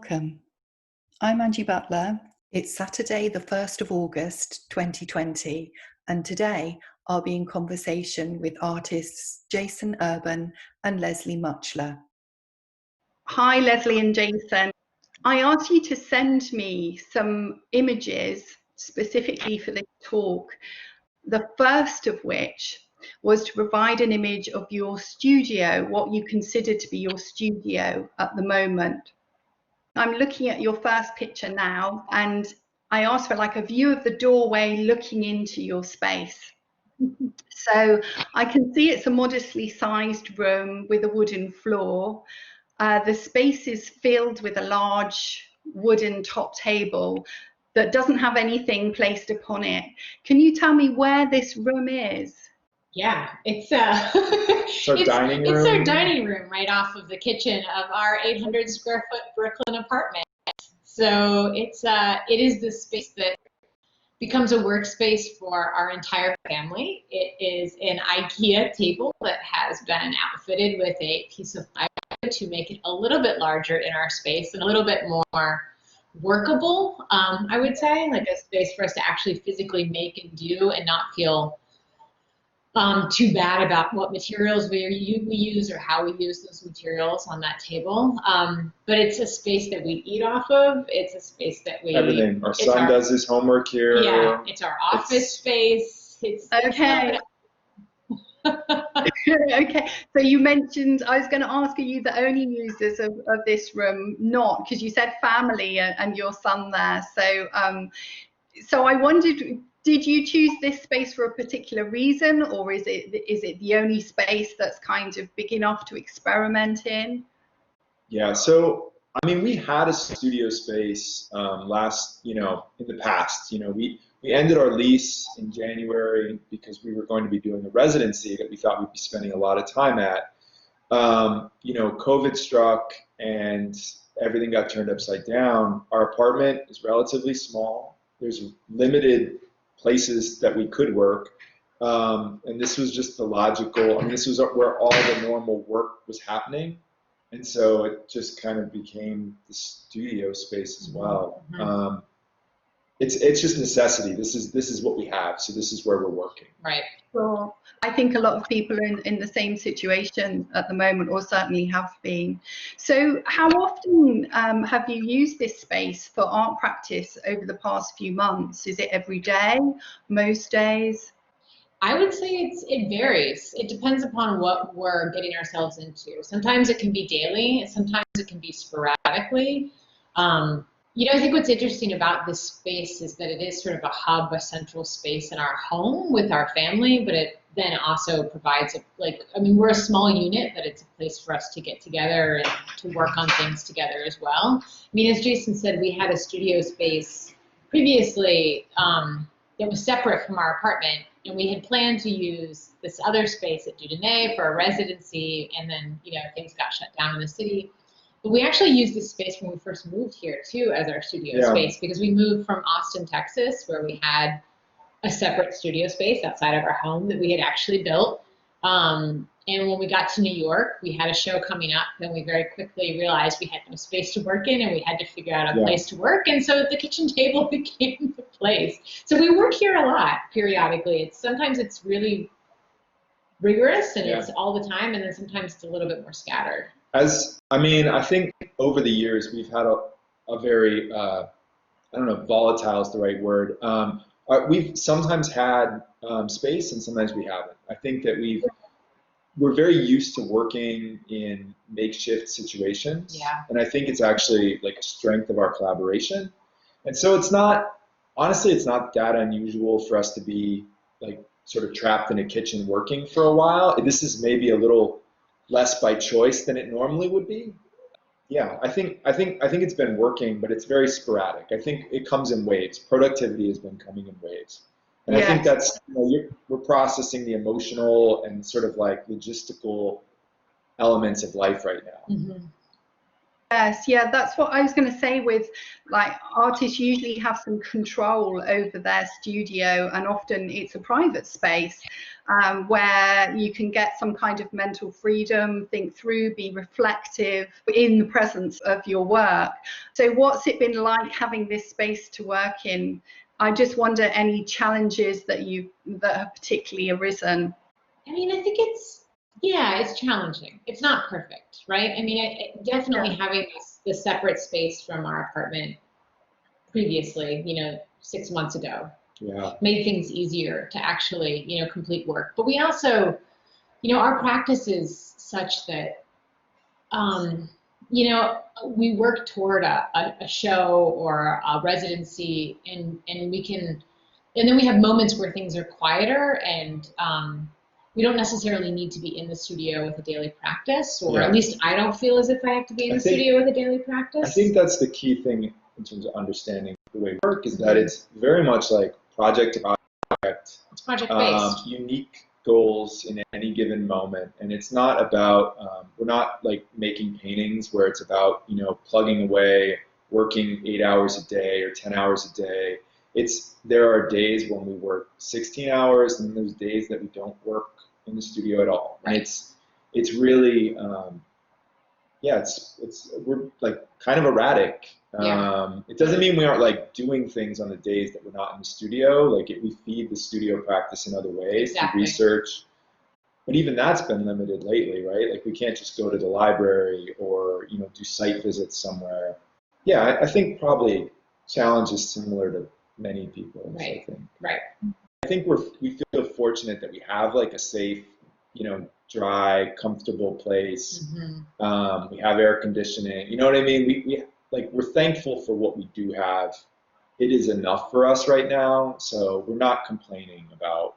welcome. I'm Angie Butler. It's Saturday, the 1st of August, 2020, and today I'll be in conversation with artists Jason Urban and Leslie Mutchler. Hi, Leslie and Jason. I asked you to send me some images specifically for this talk, the first of which was to provide an image of your studio, what you consider to be your studio at the moment. I'm looking at your first picture now, and I asked for like a view of the doorway looking into your space. So I can see it's a modestly sized room with a wooden floor. The space is filled with a large wooden top table that doesn't have anything placed upon it. Can you tell me where this room is? Yeah, it's our dining room. It's our dining room right off of the kitchen of our 800 square foot Brooklyn apartment. So it is the space that becomes a workspace for our entire family. It is an IKEA table that has been outfitted with a piece of plywood to make it a little bit larger in our space and a little bit more workable, I would say, like a space for us to actually physically make and do and not feel too bad about what materials we use or how we use those materials on that table. But it's a space that we eat off of. It's a space that we... Everything. Our son does his homework here. Yeah, it's our office space. It's okay. Okay, so you mentioned, I was going to ask, are you the only users of this room? Not, because you said family and your son there. So I wondered, did you choose this space for a particular reason, or is it the only space that's kind of big enough to experiment in? Yeah, so I mean, we had a studio space in the past. We ended our lease in January because we were going to be doing a residency that we thought we'd be spending a lot of time at. COVID struck and everything got turned upside down. Our apartment is relatively small. There's limited places that we could work, and this was just the logical. I mean, this was where all the normal work was happening, and so it just kind of became the studio space as well. Mm-hmm. It's just necessity. This is what we have, so this is where we're working. Right. Well, I think a lot of people are in the same situation at the moment, or certainly have been. So how often have you used this space for art practice over the past few months? Is it every day, most days? I would say it varies. It depends upon what we're getting ourselves into. Sometimes it can be daily, and sometimes it can be sporadically. I think what's interesting about this space is that it is sort of a hub, a central space in our home with our family, but it then also provides we're a small unit, but it's a place for us to get together and to work on things together as well. I mean, as Jason said, we had a studio space previously that was separate from our apartment, and we had planned to use this other space at Dudonay for a residency, and then, things got shut down in the city. But we actually used this space when we first moved here, too, as our studio space, because we moved from Austin, Texas, where we had a separate studio space outside of our home that we had actually built. And when we got to New York, we had a show coming up, and we very quickly realized we had no space to work in, and we had to figure out a place to work. And so the kitchen table became the place. So we work here a lot, periodically. Sometimes it's really rigorous, and it's all the time, and then sometimes it's a little bit more scattered. I think over the years we've had a very, volatile is the right word. We've sometimes had space and sometimes we haven't. I think that we're very used to working in makeshift situations. Yeah. And I think it's actually like a strength of our collaboration. And so it's not that unusual for us to be like sort of trapped in a kitchen working for a while. This is maybe a little less by choice than it normally would be. Yeah, I think it's been working, but it's very sporadic. I think it comes in waves. Productivity has been coming in waves. And I think that's, we're processing the emotional and sort of like logistical elements of life right now. Mm-hmm. Yes, yeah, that's what I was going to say with, like, artists usually have some control over their studio, and often it's a private space where you can get some kind of mental freedom, think through, be reflective in the presence of your work. So what's it been like having this space to work in? I just wonder any challenges that have particularly arisen. I mean, I think yeah, it's challenging. It's not perfect, right? I mean, definitely Yeah. having this separate space from our apartment previously, 6 months ago, Yeah. made things easier to actually, complete work. But we also, our practice is such that, um, we work toward a show or a residency, and we can, and then we have moments where things are quieter, and we don't necessarily need to be in the studio with a daily practice, or Yeah. at least I don't feel as if I have to be in the studio with a daily practice. I think that's the key thing in terms of understanding the way we work, is that it's very much like project to project. It's project-based. Unique goals in any given moment, and it's not about we're not like making paintings where it's about plugging away, working 8 hours a day or 10 hours a day. There are days when we work 16 hours, and there's days that we don't work in the studio at all. Right. And it's really yeah, we're like kind of erratic. Yeah. It doesn't mean we aren't like doing things on the days that we're not in the studio. Like we feed the studio practice in other ways, Exactly. through research. But even that's been limited lately, right? Like we can't just go to the library or do site visits somewhere. Yeah, I think probably challenge is similar to many people. Right. I think. Right. I think we feel fortunate that we have like a safe, dry, comfortable place. We have air conditioning. You know what I mean? We're thankful for what we do have. It is enough for us right now, so we're not complaining about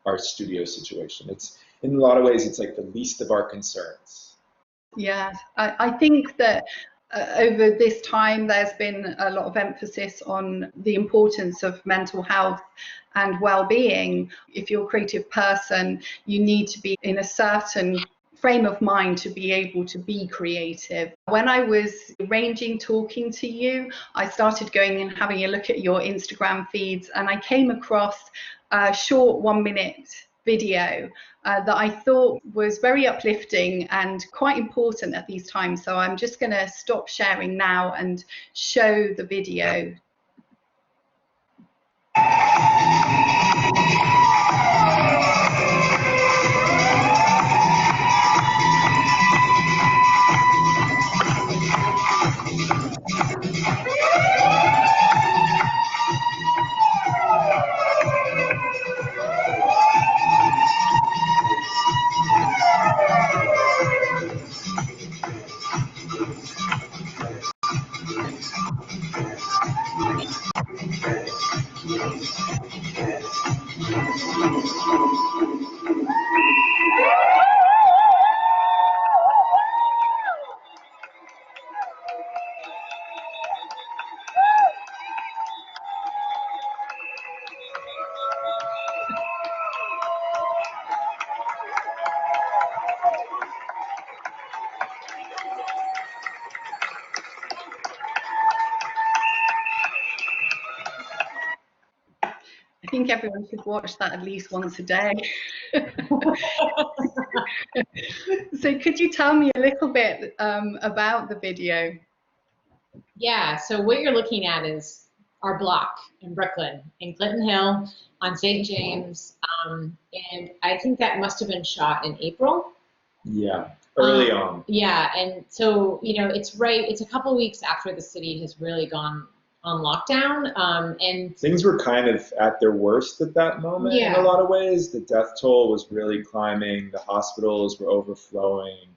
our studio situation. It's in a lot of ways it's like the least of our concerns. Yeah, I think that over this time there's been a lot of emphasis on the importance of mental health and well-being. If you're a creative person, you need to be in a certain frame of mind to be able to be creative. When I was arranging talking to you, I started going and having a look at your Instagram feeds, and I came across a short 1-minute video that I thought was very uplifting and quite important at these times. So I'm just going to stop sharing now and show the video. I think everyone should watch that at least once a day. So could you tell me a little bit about the video? Yeah, so what you're looking at is our block in Brooklyn, in Clinton Hill, on St. James, and I think that must have been shot in April. Yeah, early on. Yeah, and so, it's a couple weeks after the city has really gone on lockdown, and things were kind of at their worst at that moment. In a lot of ways. The death toll was really climbing. The hospitals were overflowing.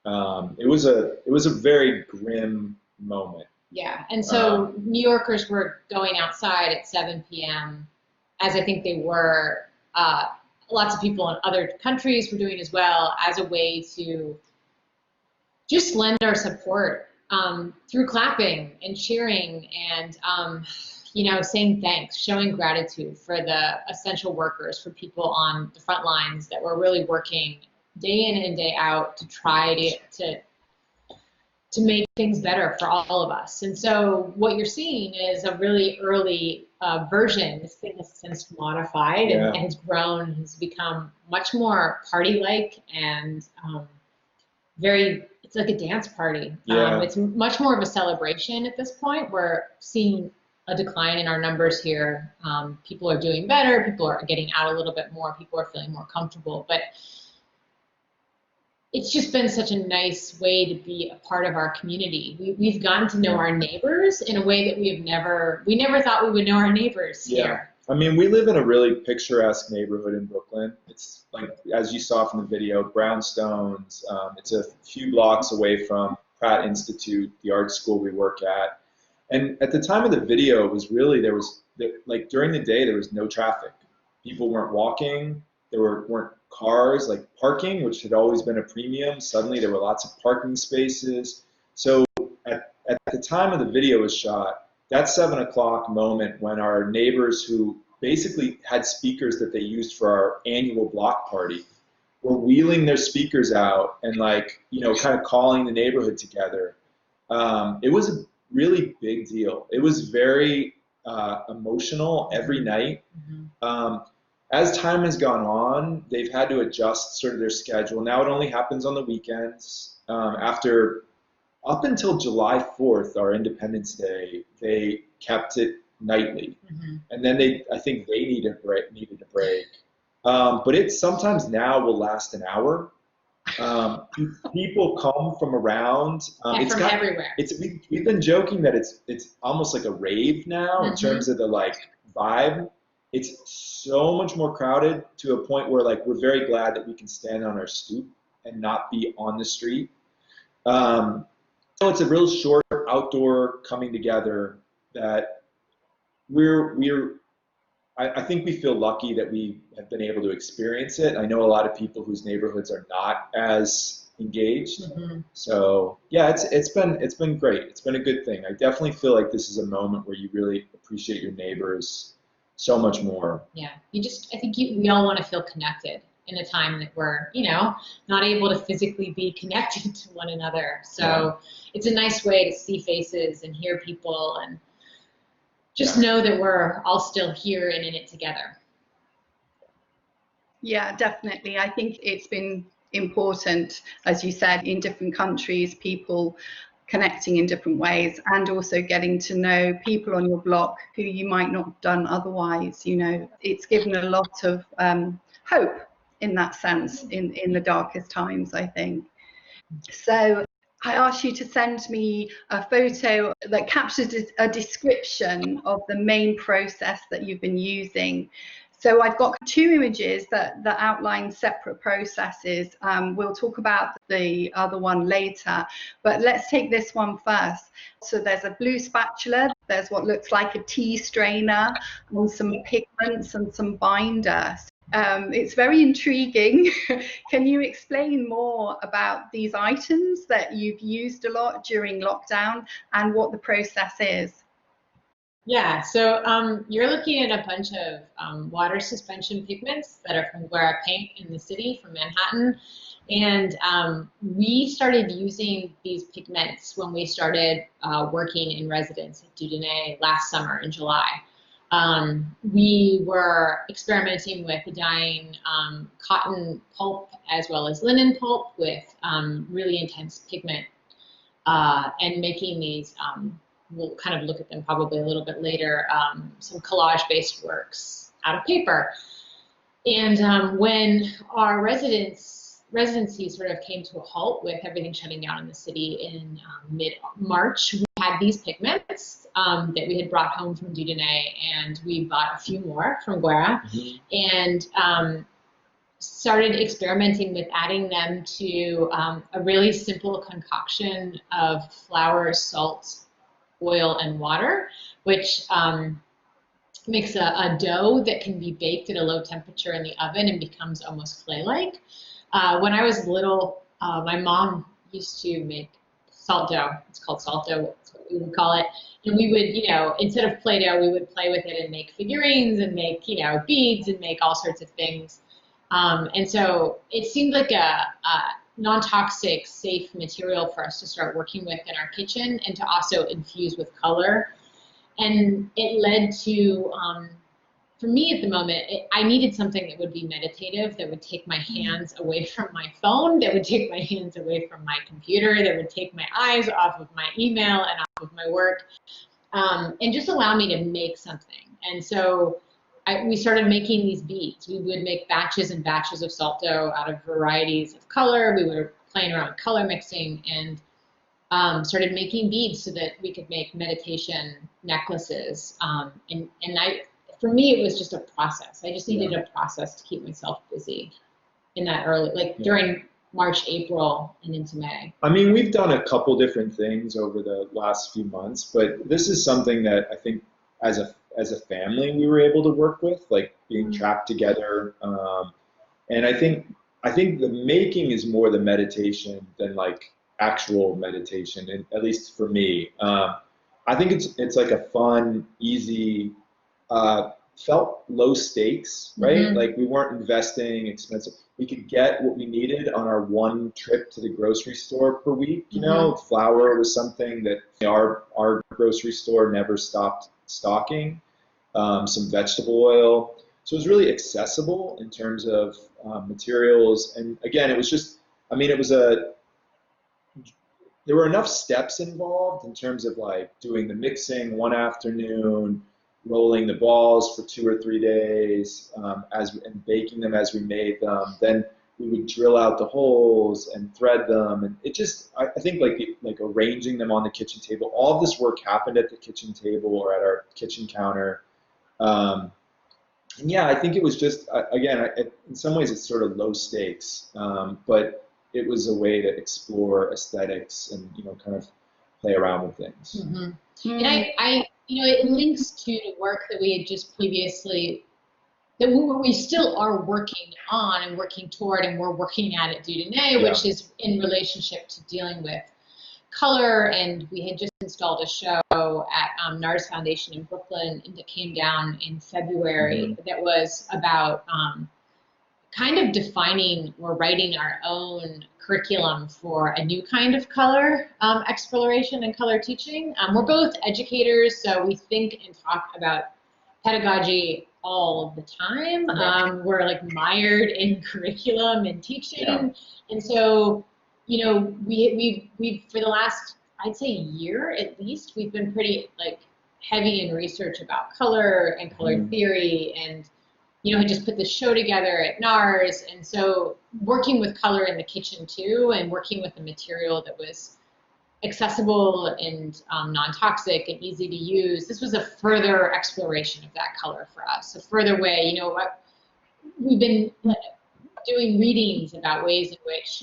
It was a very grim moment. Yeah, and so New Yorkers were going outside at 7 p.m., as I think they were. Lots of people in other countries were doing as well, as a way to just lend our support through clapping and cheering and, saying thanks, showing gratitude for the essential workers, for people on the front lines that were really working day in and day out to try to make things better for all of us. And so what you're seeing is a really early version. This thing has since modified and has grown, has become much more party-like and it's like a dance party. It's much more of a celebration at this point. We're seeing a decline in our numbers here. People are doing better. People are getting out a little bit more. People are feeling more comfortable. But it's just been such a nice way to be a part of our community. We've gotten to know our neighbors in a way that we never thought we would know our neighbors here. I mean, we live in a really picturesque neighborhood in Brooklyn. It's like, as you saw from the video, brownstones. It's a few blocks away from Pratt Institute, the art school we work at. And at the time of the video, it was really, like during the day, there was no traffic. People weren't walking. There weren't cars, like parking, which had always been a premium. Suddenly there were lots of parking spaces. So at the time of the video was shot, that 7 o'clock moment when our neighbors who basically had speakers that they used for our annual block party were wheeling their speakers out and kind of calling the neighborhood together. It was a really big deal. It was very emotional every night. As time has gone on, they've had to adjust sort of their schedule. Now it only happens on the weekends. Up until July 4th, our Independence Day, they kept it nightly. And then I think they needed a break. But it sometimes now will last an hour. People come from around. From everywhere. We've been joking that it's almost like a rave now in terms of the vibe. It's so much more crowded to a point where we're very glad that we can stand on our stoop and not be on the street. So it's a real short outdoor coming together that I think we feel lucky that we have been able to experience it. I know a lot of people whose neighborhoods are not as engaged. So yeah, it's been great. It's been a good thing. I definitely feel like this is a moment where you really appreciate your neighbors so much more. Yeah, I think we all want to feel connected in a time that we're, not able to physically be connected to one another. So it's a nice way to see faces and hear people and just know that we're all still here and in it together. Yeah, definitely. I think it's been important, as you said, in different countries, people connecting in different ways, and also getting to know people on your block who you might not have done otherwise. It's given a lot of hope in that sense in the darkest times, I think. So I asked you to send me a photo that captures a description of the main process that you've been using. So I've got 2 images that outline separate processes. We'll talk about the other one later, but let's take this one first. So there's a blue spatula, there's what looks like a tea strainer, and some pigments and some binder. It's very intriguing. Can you explain more about these items that you've used a lot during lockdown and what the process is? Yeah, so you're looking at a bunch of water suspension pigments that are from Guerra Paint in the city, from Manhattan. And we started using these pigments when we started working in residence at Dieudonné last summer in July. We were experimenting with dyeing cotton pulp as well as linen pulp with really intense pigment and making these, we'll kind of look at them probably a little bit later, some collage-based works out of paper. And when our residency sort of came to a halt with everything shutting down in the city in mid-March, we had these pigments that we had brought home from Dieudonné, and we bought a few more from Guerra, and started experimenting with adding them to a really simple concoction of flour, salt, oil, and water, which makes a dough that can be baked at a low temperature in the oven and becomes almost clay-like. When I was little, my mom used to make salt dough. It's called salt dough, that's what we would call it. And we would, instead of Play-Doh, we would play with it and make figurines and make, beads and make all sorts of things. And so it seemed like non-toxic, safe material for us to start working with in our kitchen and to also infuse with color. And it led to, for me at the moment, I needed something that would be meditative, that would take my hands away from my phone, that would take my hands away from my computer, that would take my eyes off of my email and off of my work, and just allow me to make something. And so we started making these beads. We would make batches and batches of salt dough out of varieties of color. We were playing around color mixing and started making beads so that we could make meditation necklaces. For me, it was just a process. I just needed a process to keep myself busy in that early, like during March, April, and into May. I mean, we've done a couple different things over the last few months, but this is something that I think as a family we were able to work with, like being trapped together. And I think the making is more the meditation than like actual meditation, and at least for me. I think it's like a fun, easy, felt low stakes, right? Mm-hmm. Like we weren't investing expensive. We could get what we needed on our one trip to the grocery store per week. You know, flour was something that our grocery store never stopped stocking. Some vegetable oil. So it was really accessible in terms of materials. And again, it was just, I mean, there were enough steps involved in terms of like doing the mixing one afternoon, rolling the balls for 2 or 3 days, and baking them as we made them. Then we would drill out the holes and thread them, and it just, I think like arranging them on the kitchen table. All of this work happened at the kitchen table or at our kitchen counter. And yeah, I think it was just, again, in some ways it's sort of low stakes, but it was a way to explore aesthetics and, you know, kind of play around with things. Mm-hmm. And I you know, it links to the work that we had just previously, that we still are working on and working toward, and we're working at it today, which is in relationship to dealing with color. And we had just installed a show at NARS Foundation in Brooklyn that came down in February that was about kind of defining or writing our own curriculum for a new kind of color exploration and color teaching. We're both educators, so we think and talk about pedagogy all the time. We're like mired in curriculum and teaching. And so, you know, we've for the last, I'd say year at least, we've been pretty like heavy in research about color and color theory, and you know, had just put this show together at NARS. And so working with color in the kitchen too, and working with a material that was accessible and non-toxic and easy to use, this was a further exploration of that color for us, a further way. You know, we've been doing readings about ways in which,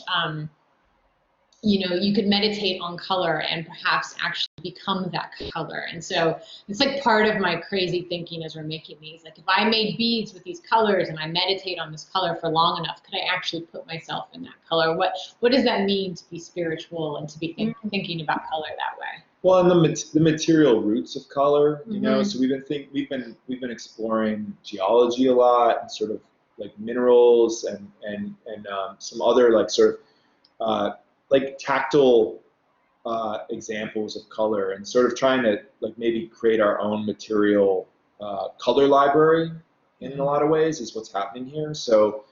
you know, you could meditate on color and perhaps actually become that color. And so it's like part of my crazy thinking as we're making these. Like if I made beads with these colors and I meditate on this color for long enough, could I actually put myself in that color? What does that mean to be spiritual and to be thinking about color that way? Well, and the material roots of color, you know. So we've been exploring geology a lot, and sort of like minerals and some other like sort of like tactile examples of color, and sort of trying to like maybe create our own material color library in a lot of ways is what's happening here. So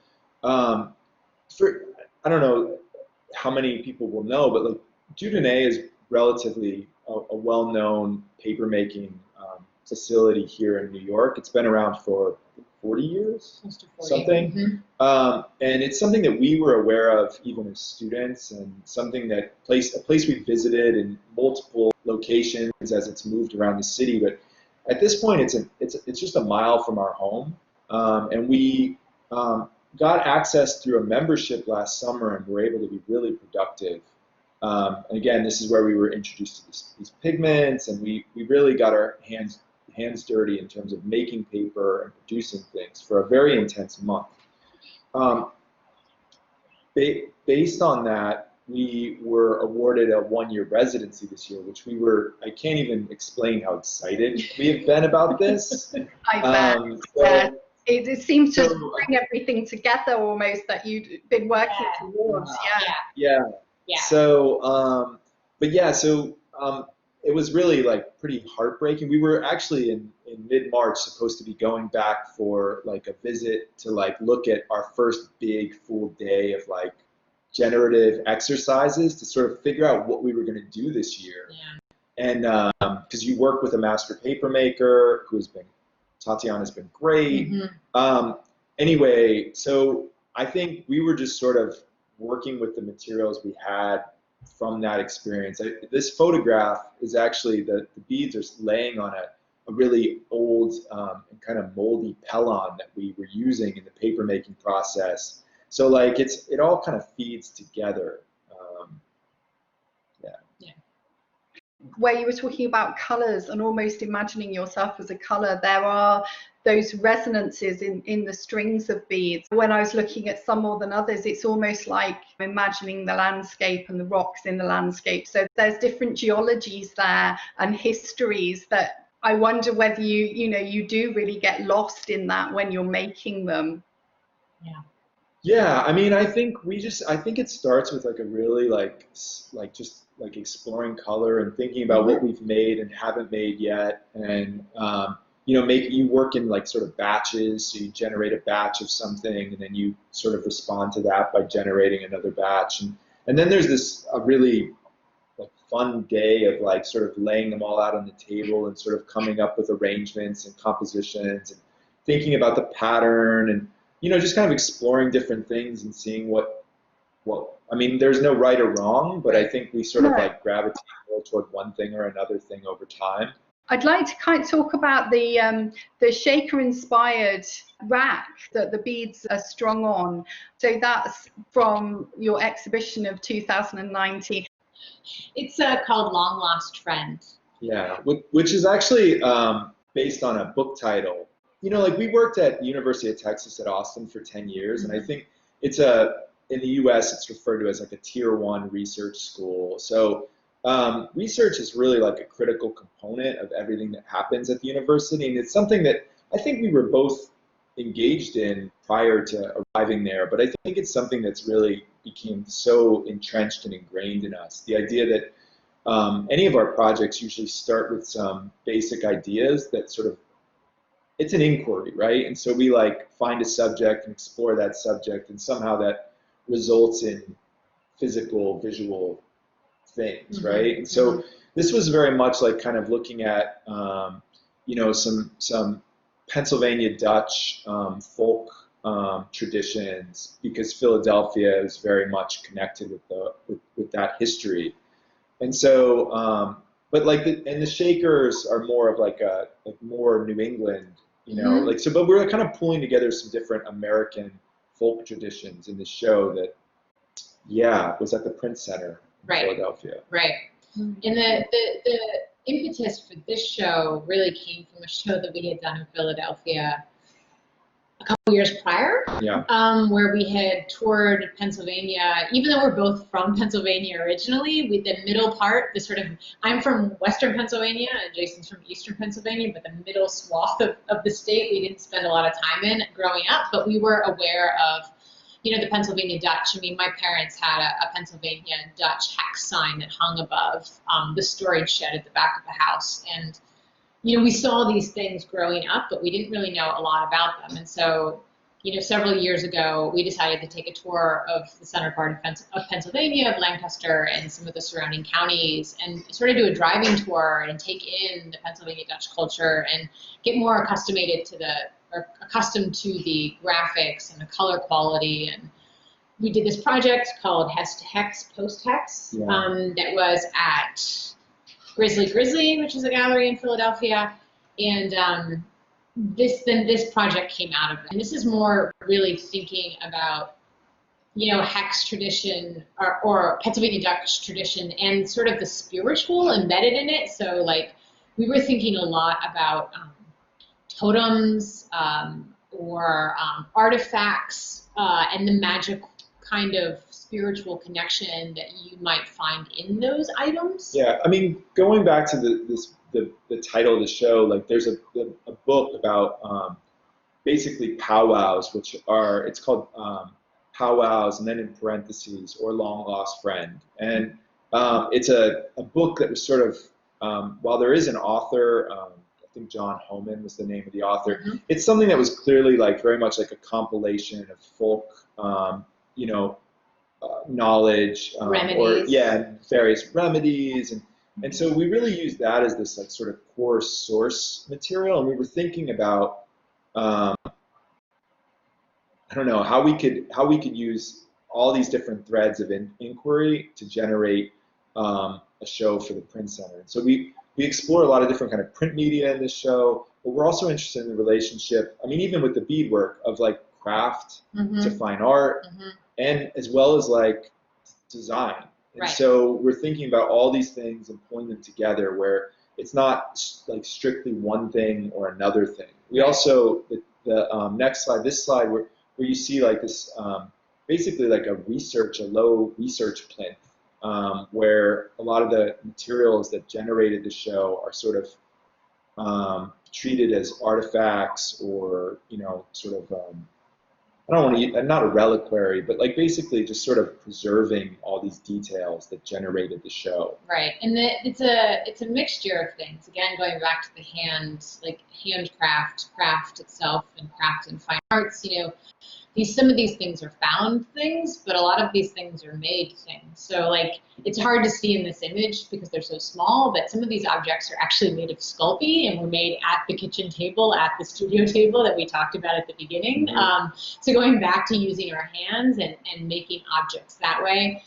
I don't know how many people will know, but like Dieudonné is relatively a well-known paper making facility here in New York. It's been around for 40 years, Close to 40. something. And it's something that we were aware of even as students, and something that a place we visited in multiple locations as it's moved around the city. But at this point, it's just a mile from our home, and we got access through a membership last summer, and were able to be really productive. And again, this is where we were introduced to these pigments, and we really got our hands dirty in terms of making paper and producing things for a very intense month. Based on that, we were awarded a 1-year residency this year, which I can't even explain how excited we have been about this. I bet. it seems to So bring everything together almost that you'd been working towards. Yeah. yeah. Yeah. So, but yeah, so it was really like pretty heartbreaking. We were actually in mid-March supposed to be going back for like a visit to like look at our first big full day of like generative exercises to sort of figure out what we were going to do this year. Yeah. And because you work with a master paper maker who's been, Tatiana's been great. Mm-hmm. Anyway, so I think we were just sort of working with the materials we had from that experience. This photograph is actually the beads are laying on a really old and kind of moldy pellon that we were using in the paper making process. So like it all kind of feeds together. Yeah. Yeah. Where you were talking about colors and almost imagining yourself as a color, there are those resonances in the strings of beads. When I was looking at some more than others, it's almost like imagining the landscape and the rocks in the landscape. So there's different geologies there and histories that I wonder whether you do really get lost in that when you're making them. Yeah. Yeah, I mean, I think it starts with like a really just like exploring color and thinking about what we've made and haven't made yet, and you work in like sort of batches, so you generate a batch of something, and then you sort of respond to that by generating another batch, and then there's this a really like fun day of like sort of laying them all out on the table and sort of coming up with arrangements and compositions and thinking about the pattern and just kind of exploring different things and seeing what I mean, there's no right or wrong, but I think we sort of like gravitate more toward one thing or another thing over time. I'd like to kind of talk about the shaker inspired rack that the beads are strung on. So that's from your exhibition of 2019. It's called Long Lost Friend. Yeah, which is actually based on a book title. Like we worked at the University of Texas at Austin for 10 years, and I think in the US, it's referred to as like a tier 1 research school. So research is really like a critical component of everything that happens at the university, and it's something that I think we were both engaged in prior to arriving there, but I think it's something that's really became so entrenched and ingrained in us. The idea that any of our projects usually start with some basic ideas that sort of, it's an inquiry, right? And so we like find a subject and explore that subject, and somehow that results in physical, visual things, right? And so this was very much like kind of looking at, some Pennsylvania Dutch folk traditions, because Philadelphia is very much connected with that history. And so, but like the Shakers are more of like more New England, like so. But we're kind of pulling together some different American folk traditions in the show that, was at the Print Center in Philadelphia. Right. And the impetus for this show really came from a show that we had done in Philadelphia a couple years prior, where we had toured Pennsylvania. Even though we're both from Pennsylvania originally, with the middle part, I'm from Western Pennsylvania and Jason's from Eastern Pennsylvania, but the middle swath of the state we didn't spend a lot of time in growing up, but we were aware of, the Pennsylvania Dutch. I mean, my parents had a Pennsylvania Dutch hex sign that hung above the storage shed at the back of the house, and we saw these things growing up, but we didn't really know a lot about them. And so, several years ago, we decided to take a tour of the center part of Pennsylvania, of Lancaster, and some of the surrounding counties, and sort of do a driving tour and take in the Pennsylvania Dutch culture and get more accustomed to the graphics and the color quality. And we did this project called Hex to Hex, Post Hex, that was at Grizzly, which is a gallery in Philadelphia, and this project came out of it. And this is more really thinking about, hex tradition or Pennsylvania Dutch tradition and sort of the spiritual embedded in it. So like we were thinking a lot about totems or artifacts and the magic kind of spiritual connection that you might find in those items. Yeah, I mean, going back to the title of the show, like there's a book about basically powwows, which are, it's called powwows, and then in parentheses, or long lost friend. And it's a book that was sort of, while there is an author, I think John Homan was the name of the author, it's something that was clearly like very much like a compilation of folk, you know, knowledge, or yeah, various remedies, and so we really use that as this like sort of core source material, and we were thinking about, I don't know, how we could use all these different threads of inquiry to generate a show for the print center. And so we explore a lot of different kind of print media in this show, but we're also interested in the relationship, I mean, even with the beadwork, of like craft to fine art, and as well as like design. And so we're thinking about all these things and pulling them together, where it's not like strictly one thing or another thing. We also, the next slide, this slide, where you see like this, basically like a low research plinth, where a lot of the materials that generated the show are sort of treated as artifacts, or, you know, sort of, I don't want to use, not a reliquary, but like basically just sort of preserving all these details that generated the show. Right, and it's a mixture of things. Again, going back to the craft itself, and craft and fine arts. You know, some of these things are found things, but a lot of these things are made things. So like, it's hard to see in this image because they're so small, but some of these objects are actually made of Sculpey and were made at the kitchen table, at the studio table that we talked about at the beginning. So going back to using our hands and making objects that way.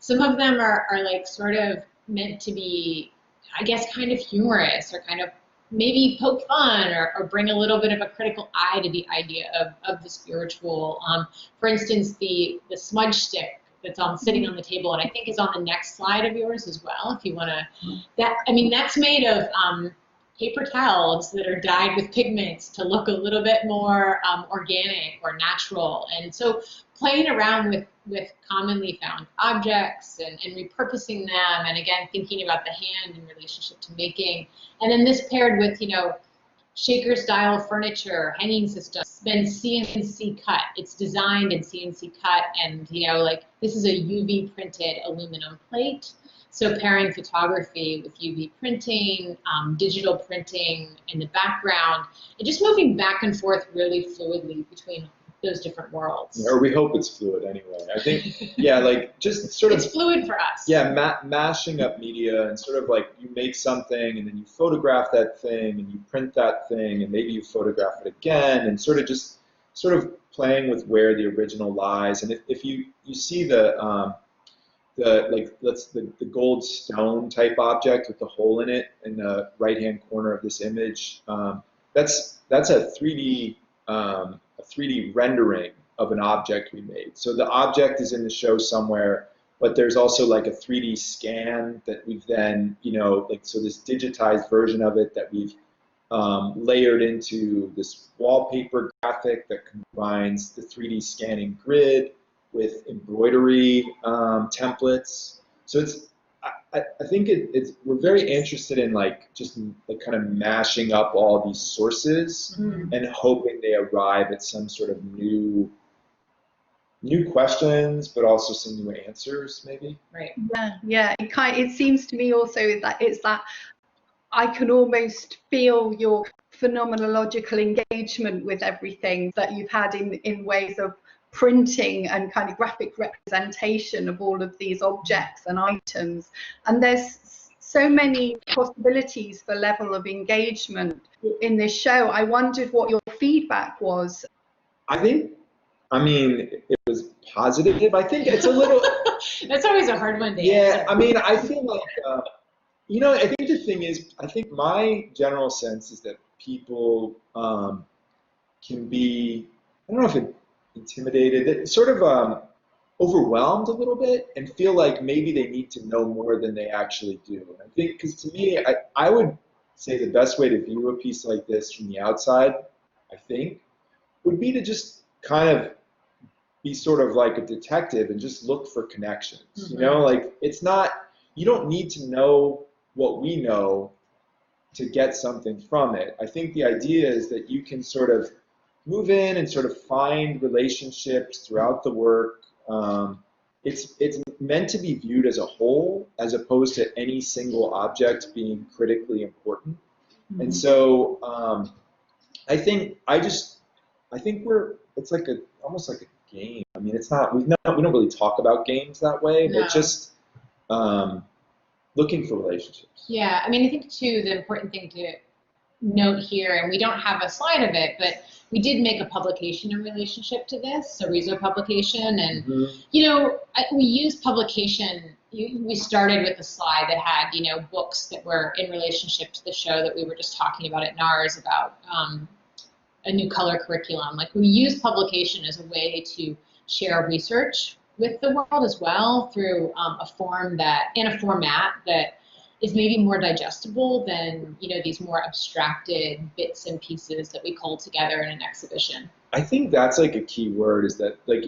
Some of them are like sort of meant to be, I guess, kind of humorous, or kind of maybe poke fun, or bring a little bit of a critical eye to the idea of the spiritual. For instance, the smudge stick that's sitting on the table, and I think is on the next slide of yours as well, if you want to. I mean, that's made of paper towels that are dyed with pigments to look a little bit more organic or natural. And so playing around with commonly found objects, and repurposing them, and again, thinking about the hand in relationship to making. And then this paired with, you know, shaker style furniture, hanging systems, been CNC cut. It's designed in CNC cut, and, you know, like, this is a UV printed aluminum plate. So pairing photography with UV printing, digital printing in the background, and just moving back and forth really fluidly between those different worlds. Or we hope it's fluid anyway. I think, yeah, like just sort of. It's fluid for us. Yeah, mashing up media, and sort of like you make something and then you photograph that thing and you print that thing and maybe you photograph it again, and sort of playing with where the original lies. And if you see the gold stone type object with the hole in it in the right hand corner of this image, that's a 3D rendering of an object we made. So the object is in the show somewhere, but there's also like a 3D scan that we've then, you know, like, so this digitized version of it that we've layered into this wallpaper graphic that combines the 3D scanning grid with embroidery templates. So I think we're very interested in like just like kind of mashing up all these sources and hoping they arrive at some sort of new questions, but also some new answers, maybe. Right. Yeah. It seems to me also that it's that I can almost feel your phenomenological engagement with everything that you've had in ways of printing and kind of graphic representation of all of these objects and items. And there's so many possibilities for level of engagement in this show. I wondered what your feedback was. I mean, it was positive. I think it's a little. That's always a hard one to answer. answer. I mean, I feel like, you know, I think the thing is, I think my general sense is that people can be, I don't know if it intimidated, sort of overwhelmed a little bit, and feel like maybe they need to know more than they actually do. And I think, because to me, I would say the best way to view a piece like this from the outside, I think, would be to just kind of be sort of like a detective and just look for connections. You know, like, it's not, you don't need to know what we know to get something from it. I think the idea is that you can sort of move in and sort of find relationships throughout the work. It's meant to be viewed as a whole, as opposed to any single object being critically important. Mm-hmm. And so I think it's like almost like a game. I mean, it's not, we don't really talk about games that way, No. but just looking for relationships. Yeah, I mean, I think too, the important thing to note here, and we don't have a slide of it, but we did make a publication in relationship to this, a Rezo publication, and we used publication. We started with a slide that had books that were in relationship to the show that we were just talking about at NARS about a new color curriculum. Like, we use publication as a way to share research with the world as well through a format that is maybe more digestible than these more abstracted bits and pieces that we cull together in an exhibition. I think that's like a key word, is that like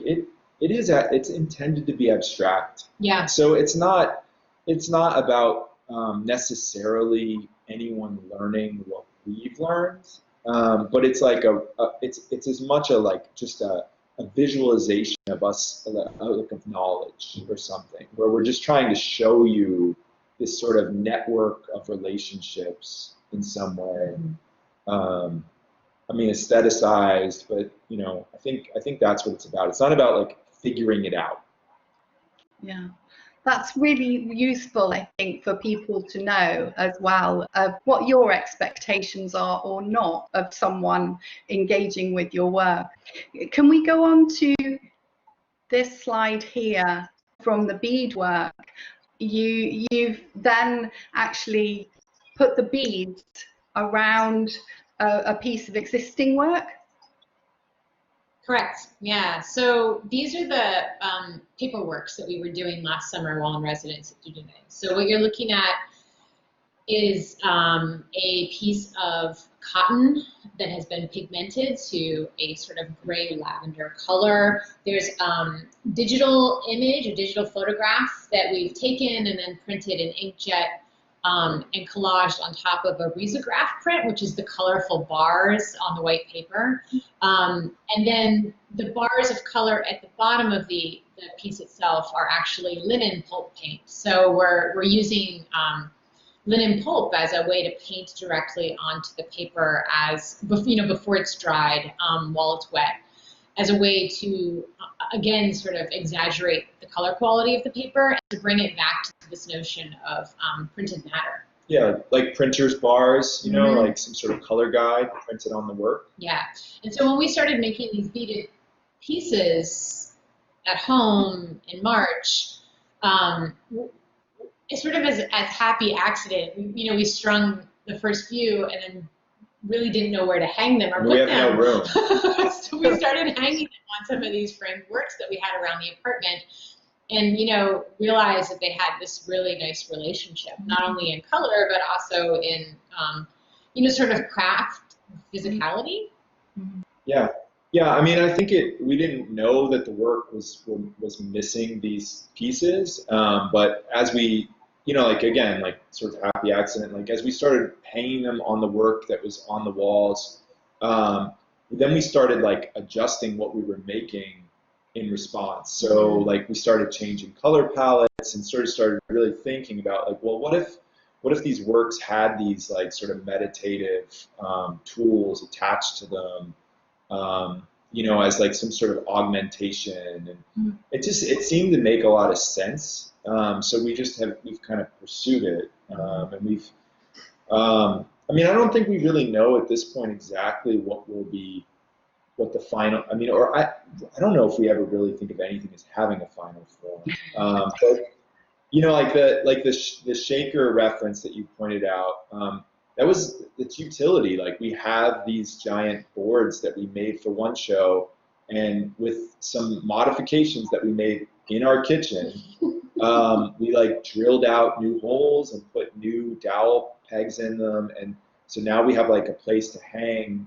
it's intended to be abstract. Yeah. So it's not about necessarily anyone learning what we've learned, but it's like it's as much just a visualization of us, of knowledge or something, where we're just trying to show you this sort of network of relationships in some way. I mean, aestheticized, but I think that's what it's about. It's not about like figuring it out. Yeah, that's really useful, I think, for people to know as well of what your expectations are or not of someone engaging with your work. Can we go on to this slide here from the beadwork? You've then actually put the beads around a piece of existing work? Correct. Yeah. So these are the paperworks that we were doing last summer while in residence at Dudunet. So what you're looking at is a piece of cotton that has been pigmented to a sort of gray lavender color. There's digital image, a digital photograph that we've taken and then printed in inkjet and collaged on top of a risograph print, which is the colorful bars on the white paper. And then the bars of color at the bottom of the piece itself are actually linen pulp paint. So we're using linen pulp as a way to paint directly onto the paper before it's dried, while it's wet, as a way to, again, sort of exaggerate the color quality of the paper and to bring it back to this notion of printed matter. Yeah, like printer's bars, like some sort of color guide printed on the work. Yeah, and so when we started making these beaded pieces at home in March, it's sort of as happy accident. We strung the first few and then really didn't know where to hang them or put them. We have no room. So we started hanging them on some of these framed works that we had around the apartment, and realized that they had this really nice relationship, not only in color but also in sort of craft physicality. Yeah. Yeah, I mean, I think we didn't know that the work was missing these pieces, but as we, again, like sort of happy accident, like as we started hanging them on the work that was on the walls, then we started like adjusting what we were making in response. So like we started changing color palettes and started really thinking about like, well, what if these works had these like sort of meditative tools attached to them, as like some sort of augmentation, and it seemed to make a lot of sense. So we've kind of pursued it, and we've, I mean, I don't think we really know at this point exactly what the final, I mean, or I don't know if we ever really think of anything as having a final form. But like the shaker reference that you pointed out, that was its utility. Like we have these giant boards that we made for one show, and with some modifications that we made in our kitchen, we like drilled out new holes and put new dowel pegs in them, and so now we have like a place to hang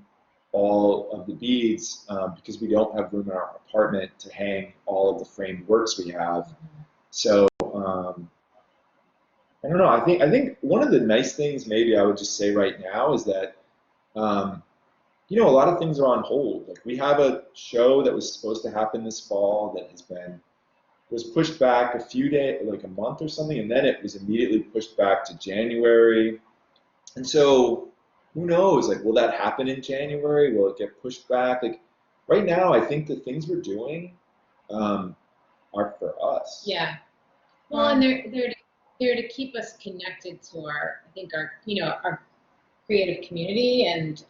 all of the beads, because we don't have room in our apartment to hang all of the framed works we have. So I don't know. I think one of the nice things maybe I would just say right now is that a lot of things are on hold. Like we have a show that was supposed to happen this fall that was pushed back a few days, like a month or something, and then it was immediately pushed back to January. And so who knows? Like, will that happen in January? Will it get pushed back? Like right now, I think the things we're doing um, are for us. Yeah. Well, and they're to keep us connected to I think our creative community and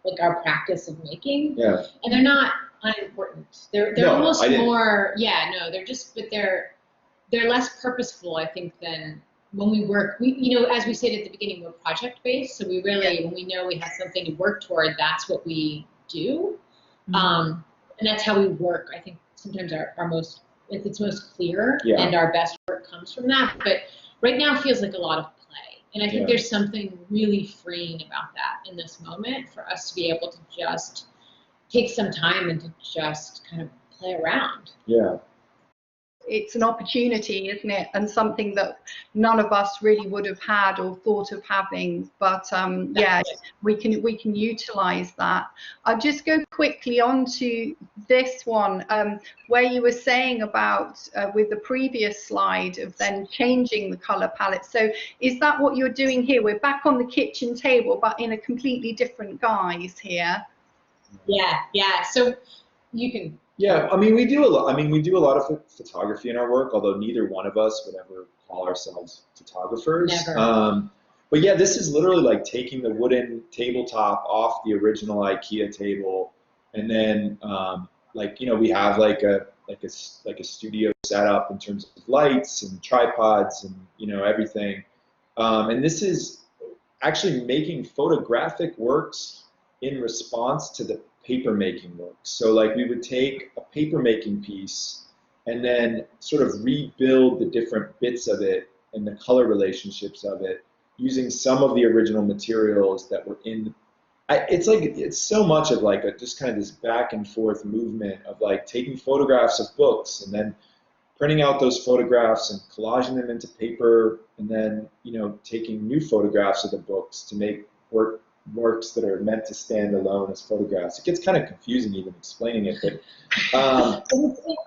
like our practice of making. Yeah. And they're not unimportant. They're No, almost I didn't. more, yeah, no, they're just, but they're less purposeful, I think, than when we work. As we said at the beginning, we're project based, so we really, when we know we have something to work toward, that's what we do, and that's how we work. I think sometimes our most, if it's most clear, and our best work comes from that. But right now feels like a lot of play, and I think there's something really freeing about that in this moment for us to be able to just take some time and to just kind of play around. Yeah. It's an opportunity, isn't it? And something that none of us really would have had or thought of having. But yeah, we can utilize that. I'll just go quickly on to this one where you were saying about with the previous slide of then changing the color palette. So is that what you're doing here? We're back on the kitchen table, but in a completely different guise here. Yeah. So you can. Yeah, I mean, we do a lot. I mean, we do a lot of photography in our work, although neither one of us would ever call ourselves photographers. Never. But yeah, this is literally like taking the wooden tabletop off the original IKEA table, and then we have like a studio setup in terms of lights and tripods and everything. And this is actually making photographic works in response to the paper making work. So like we would take a paper making piece and then sort of rebuild the different bits of it and the color relationships of it using some of the original materials that were in. It's so much of like just kind of this back and forth movement of like taking photographs of books and then printing out those photographs and collaging them into paper and then taking new photographs of the books to make works that are meant to stand alone as photographs. It gets kind of confusing even explaining it, but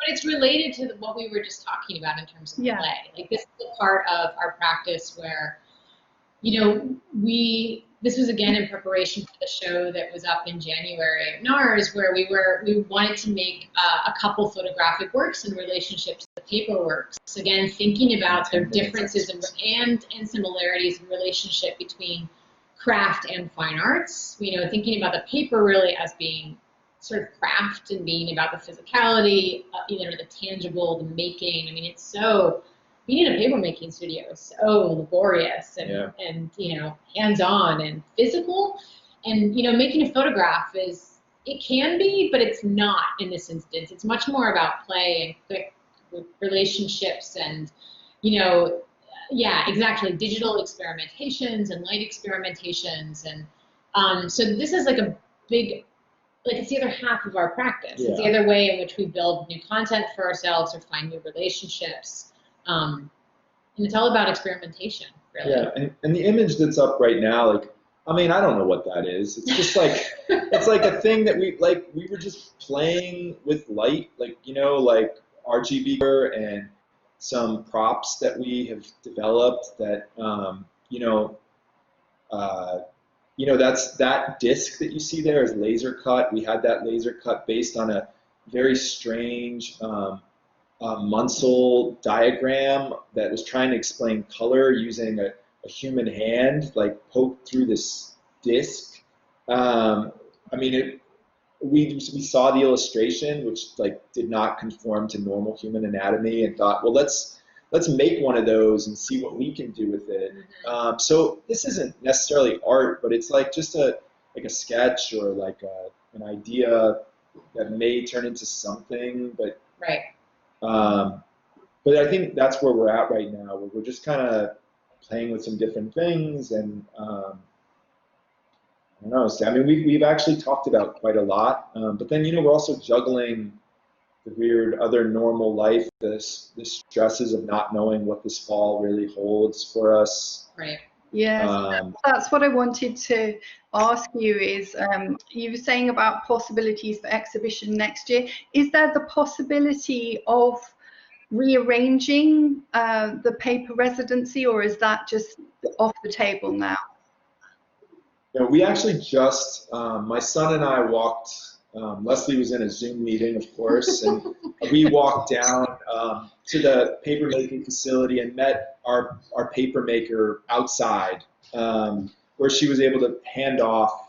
it's related to what we were just talking about in terms of play. Like this is a part of our practice where, this was again in preparation for the show that was up in January at NARS, where we wanted to make a couple photographic works in relationship to the paper works. Again, thinking about their differences and similarities in relationship between craft and fine arts, thinking about the paper really as being sort of craft and being about the physicality, the tangible, the making. I mean, it's so, being in a paper making studio is so laborious and hands-on and physical. And, making a photograph it can be, but it's not in this instance. It's much more about play and quick relationships and, yeah, exactly. Digital experimentations and light experimentations. And so this is like a big, it's the other half of our practice. Yeah. It's the other way in which we build new content for ourselves or find new relationships. And it's all about experimentation, really. Yeah, and the image that's up right now, I don't know what that is. It's just like, it's like a thing that we were just playing with light, RGB and some props that we have developed that, that's that disc that you see there is laser cut. We had that laser cut based on a very strange Munsell diagram that was trying to explain color using a human hand, poked through this disc. We saw the illustration, which did not conform to normal human anatomy, and thought, well, let's make one of those and see what we can do with it. Mm-hmm. So this isn't necessarily art, but it's just a sketch or an idea that may turn into something. But right. But I think that's where we're at right now, where we're just kind of playing with some different things and. I don't know. So, we've actually talked about quite a lot, but then we're also juggling the weird other normal life, the stresses of not knowing what this fall really holds for us. Right. Yes, that's what I wanted to ask you is, you were saying about possibilities for exhibition next year. Is there the possibility of rearranging the paper residency, or is that just off the table now? No, we actually just, my son and I walked, Leslie was in a Zoom meeting, of course, and we walked down to the paper making facility and met our paper maker outside, where she was able to hand off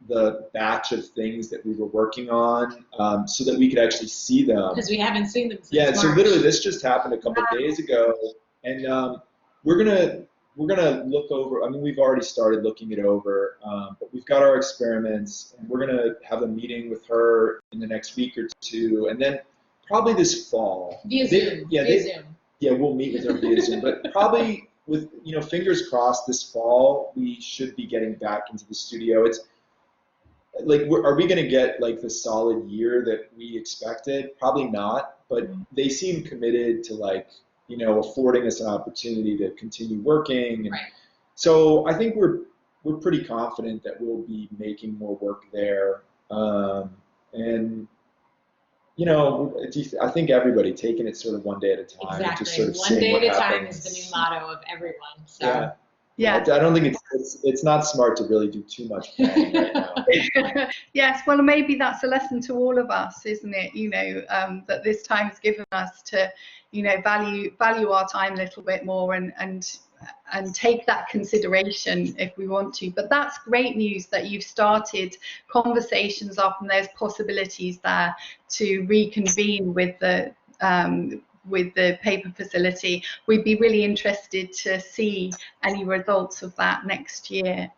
the batch of things that we were working on, so that we could actually see them. Because we haven't seen them since Yeah, so March. literally this just happened a couple of days ago, and we're gonna look over. I mean, we've already started looking it over, but we've got our experiments, and we're gonna have a meeting with her in the next week or two, and then probably this fall. Via Zoom. Zoom. Yeah, we'll meet with her via Zoom, but probably with, you know, fingers crossed, this fall we should be getting back into the studio. It's like, are we going to get like the solid year that we expected? Probably not, but they seem committed to, like, you know, affording us an opportunity to continue working. And right. So I think we're pretty confident that we'll be making more work there. And, you know, I think everybody taking it sort of one day at a time. Exactly. Just sort of one day what at a happens. time is the new motto of everyone. So. Yeah. Yeah. I don't think it's not smart to really do too much planning right now. Yes, well, maybe that's a lesson to all of us, isn't it? You know, that this time has given us to, you know, value our time a little bit more and take that consideration if we want to. But that's great news that you've started conversations up and there's possibilities there to reconvene with the paper facility. We'd be really interested to see any results of that next year.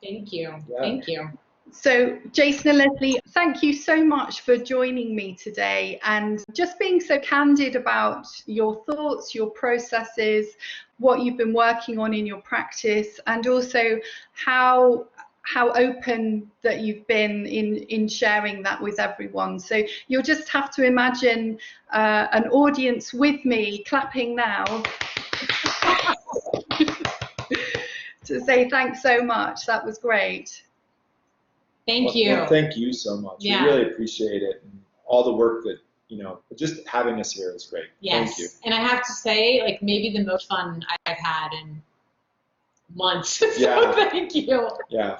Thank you. Yeah. Thank you. So Jason and Leslie, thank you so much for joining me today and just being so candid about your thoughts, your processes, what you've been working on in your practice, and also how open that you've been in sharing that with everyone. So you'll just have to imagine an audience with me clapping now to say thanks so much. That was great. Thank you. Well, thank you so much. Yeah. We really appreciate it. And all the work that, you know, just having us here is great. Yes. Thank you. And I have to say, like, maybe the most fun I've had in months. Yeah. So thank you. Yeah.